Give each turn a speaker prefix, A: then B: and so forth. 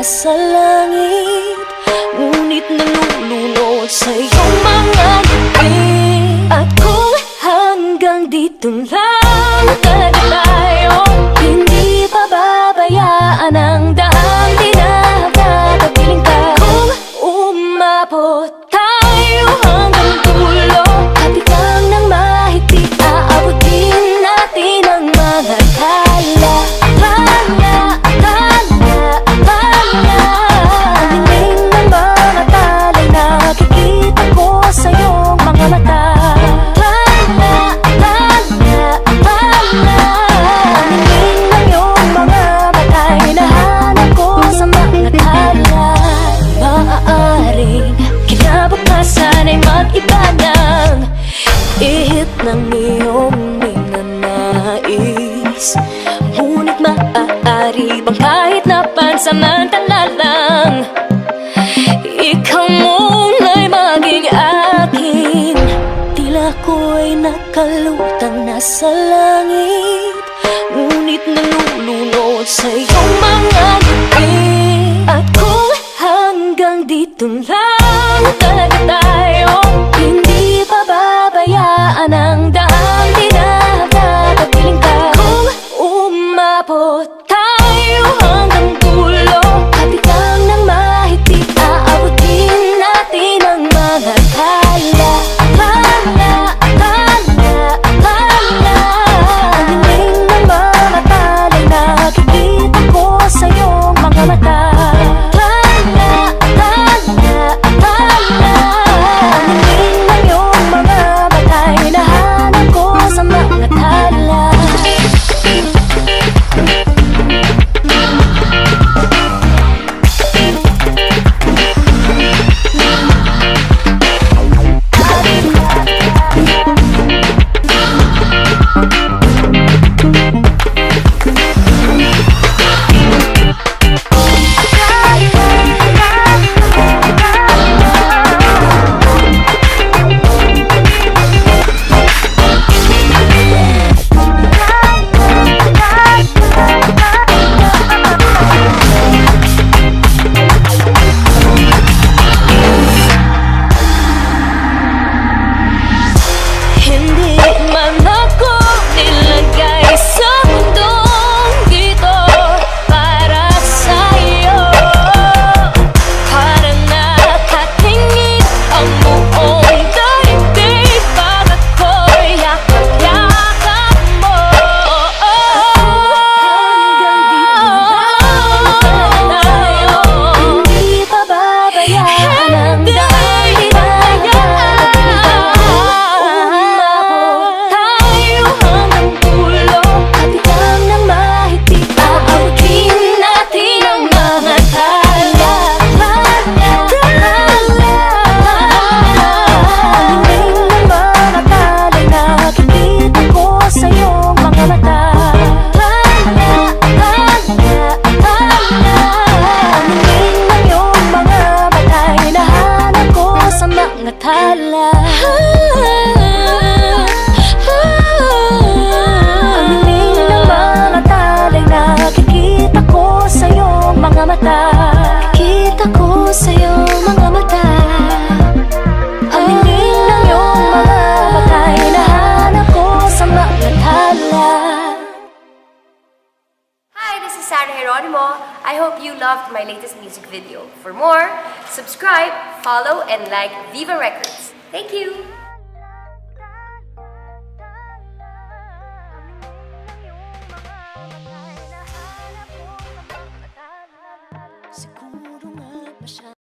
A: nasa langit, ngunit nalulunod sa iyong mga ngiti. At kung hanggang dito lang talaga tayo, hindi pababayaan ang daang tinatatapiling ka. Kung umabot tayo hanggang dulo, kapitan ng mahigpit, aabutin natin ang mga tala. Tingin ng mga talay, nakikita ko sa iyong mga mata. Tingin ng iyong mga mata, hinahanap ko sa mga tala. Maaaring kinabukasan ay mag-iba ng ihip ng iyong ninanais, ngunit maaari bang kahit na pansamantala lang, ikaw muna'y maging akin? Tila ko'y nakalutang nasa langit, ngunit nalulunod sa iyong mga ngiti. At kung hanggang dito lang talaga tayo, hindi pababayaan ang daang tinatatapiling ka. Kung umabot tayo hanggang dulo, kapitan ng mahigpit, aabutin natin ang mga tala. Ang hiling ng mga talay, nakikita ko sa iyong mga mata. Ang hiling ng iyong mga mata, hinahanap ko sa mga tala. Tala. Ang hiling ng mga talay, nakikita ko sa iyong mga mata. Nakikita ko sa iyong mga mata. Ang hiling ng iyong mga mata, hinahanap ko sa mga tala.
B: Hi, this is Sarah Geronimo. I hope you loved my latest music video. For more, subscribe, follow, and like Viva Records. Thank you!